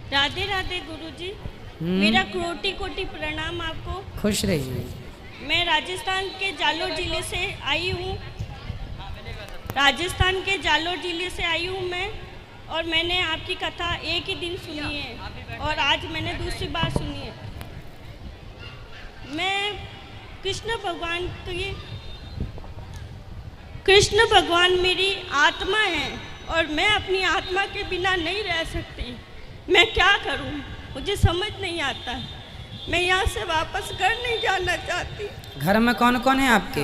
राधे राधे गुरुजी। मेरा कोटि कोटि प्रणाम आपको। खुश रहिए। मैं राजस्थान के जालोर जिले से आई हूँ। राजस्थान के जालोर जिले से आई हूँ मैं, और मैंने आपकी कथा एक ही दिन सुनी है और आज मैंने दूसरी बार सुनी है। मैं कृष्ण भगवान मेरी आत्मा है और मैं अपनी आत्मा के बिना नहीं रह सकती। मैं क्या करूं, मुझे समझ नहीं आता। मैं यहाँ से वापस घर नहीं जाना चाहती। घर में कौन कौन है आपके?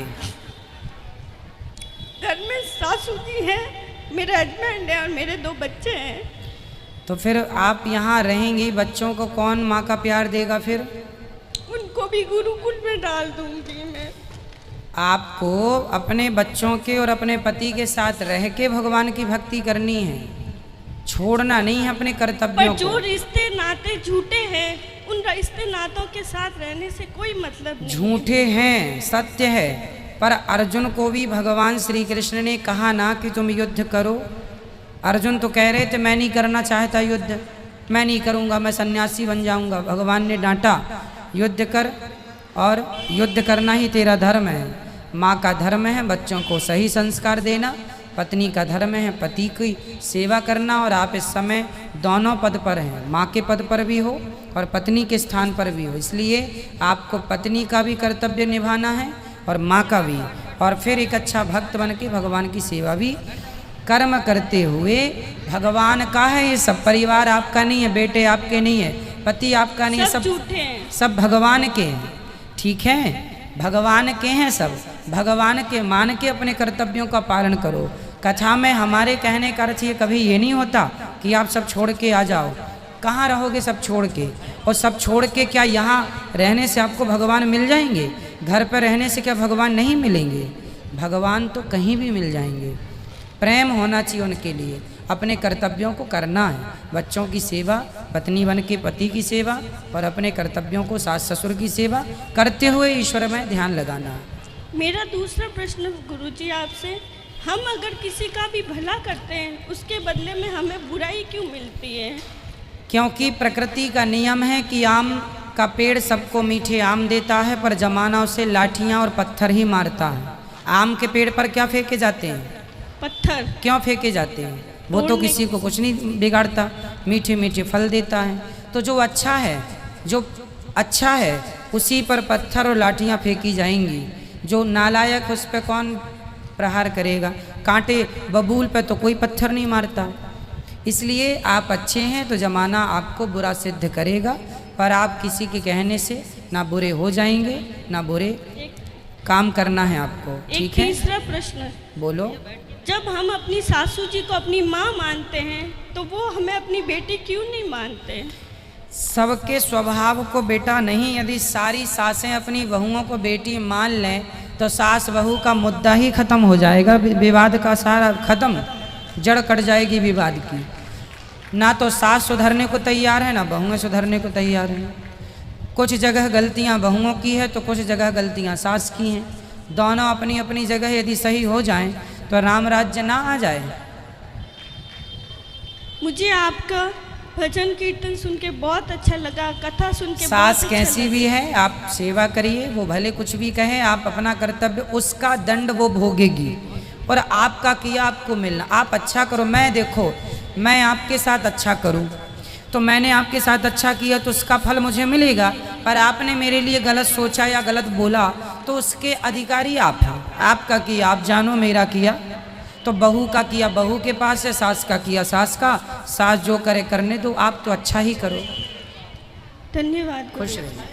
घर में सासू जी हैं, मेरा हस्बैंड है और मेरे 2 बच्चे हैं। तो फिर आप यहाँ रहेंगी, बच्चों को कौन माँ का प्यार देगा? फिर उनको भी गुरुकुल में डाल दूंगी मैं। आपको अपने बच्चों के और अपने पति के साथ रह के भगवान की भक्ति करनी है, छोड़ना नहीं है अपने कर्तव्यों पर जो को। रिश्ते नाते झूठे हैं, उन रिश्ते नातों के साथ रहने से कोई मतलब नहीं। झूठे हैं, सत्य है, पर अर्जुन को भी भगवान श्री कृष्ण ने कहा ना कि तुम युद्ध करो। अर्जुन तो कह रहे थे मैं नहीं करना चाहता युद्ध, मैं नहीं करूँगा, मैं सन्यासी बन जाऊँगा। भगवान ने डांटा, युद्ध कर, और युद्ध करना ही तेरा धर्म है। माँ का धर्म है बच्चों को सही संस्कार देना, पत्नी का धर्म है पति की सेवा करना। और आप इस समय दोनों पद पर हैं, माँ के पद पर भी हो और पत्नी के स्थान पर भी हो, इसलिए आपको पत्नी का भी कर्तव्य निभाना है और माँ का भी, और फिर एक अच्छा भक्त बन के भगवान की सेवा भी कर्म करते हुए। भगवान का है ये सब, परिवार आपका नहीं है, बेटे आपके नहीं है, पति आपका नहीं है, सब झूठे हैं, सब भगवान के हैं। ठीक है, भगवान के हैं सब, भगवान के मान के अपने कर्तव्यों का पालन करो। कथा में हमारे कहने का अर्थ ये कभी ये नहीं होता कि आप सब छोड़ के आ जाओ। कहाँ रहोगे सब छोड़ के? और सब छोड़ के क्या यहाँ रहने से आपको भगवान मिल जाएंगे? घर पर रहने से क्या भगवान नहीं मिलेंगे? भगवान तो कहीं भी मिल जाएंगे। प्रेम होना चाहिए उनके लिए, अपने कर्तव्यों को करना है, बच्चों की सेवा, पत्नी बन के पति की सेवा, और अपने कर्तव्यों को सास ससुर की सेवा करते हुए ईश्वर में ध्यान लगाना है। मेरा दूसरा प्रश्न गुरुजी आपसे, हम अगर किसी का भी भला करते हैं उसके बदले में हमें बुराई क्यों मिलती है? क्योंकि प्रकृति का नियम है कि आम का पेड़ सबको मीठे आम देता है, पर जमाना उसे लाठियाँ और पत्थर ही मारता है। आम के पेड़ पर क्या फेंके जाते हैं? पत्थर। क्यों फेंके जाते हैं? वो तो किसी को कुछ नहीं बिगाड़ता, मीठे मीठे फल देता है। तो जो अच्छा है उसी पर पत्थर और लाठियाँ फेंकी जाएंगी। जो नालायक उस पर कौन प्रहार करेगा? कांटे बबूल पे तो कोई पत्थर नहीं मारता। इसलिए आप अच्छे हैं तो जमाना आपको बुरा सिद्ध करेगा, पर आप किसी के कहने से ना बुरे हो जाएंगे, ना बुरे काम करना है आपको। ठीक है, तीसरा प्रश्न, बोलो। जब हम अपनी सासू जी को अपनी माँ मानते हैं तो वो हमें अपनी बेटी क्यों नहीं मानते? सबके स्वभाव को बेटा नहीं, यदि सारी सासें अपनी बहुओं को बेटी मान लें तो सास बहू का मुद्दा ही खत्म हो जाएगा, विवाद का सारा खत्म, जड़ कट जाएगी विवाद की। ना तो सास सुधरने को तैयार है, ना बहुएं सुधरने को तैयार हैं। कुछ जगह गलतियां बहुओं की है तो कुछ जगह गलतियां सास की हैं। दोनों अपनी अपनी जगह यदि सही हो जाएं तो राम राज्य ना आ जाए। मुझे आपका भजन कीर्तन सुन के बहुत अच्छा लगा, कथा सुन के सास बहुत कैसी अच्छा भी है आप सेवा करिए, वो भले कुछ भी कहे, आप अपना कर्तव्य, उसका दंड वो भोगेगी, और आपका किया आपको मिलना। आप अच्छा करो, मैं आपके साथ अच्छा करूं तो मैंने आपके साथ अच्छा किया तो उसका फल मुझे मिलेगा, पर आपने मेरे लिए गलत सोचा या गलत बोला तो उसके अधिकारी आप हैं। आपका किया आप जानो, मेरा किया तो बहू का किया बहू के पास है, सास का किया सास का। सास जो करे करने दो, आप तो अच्छा ही करो। धन्यवाद। खुश रहिए।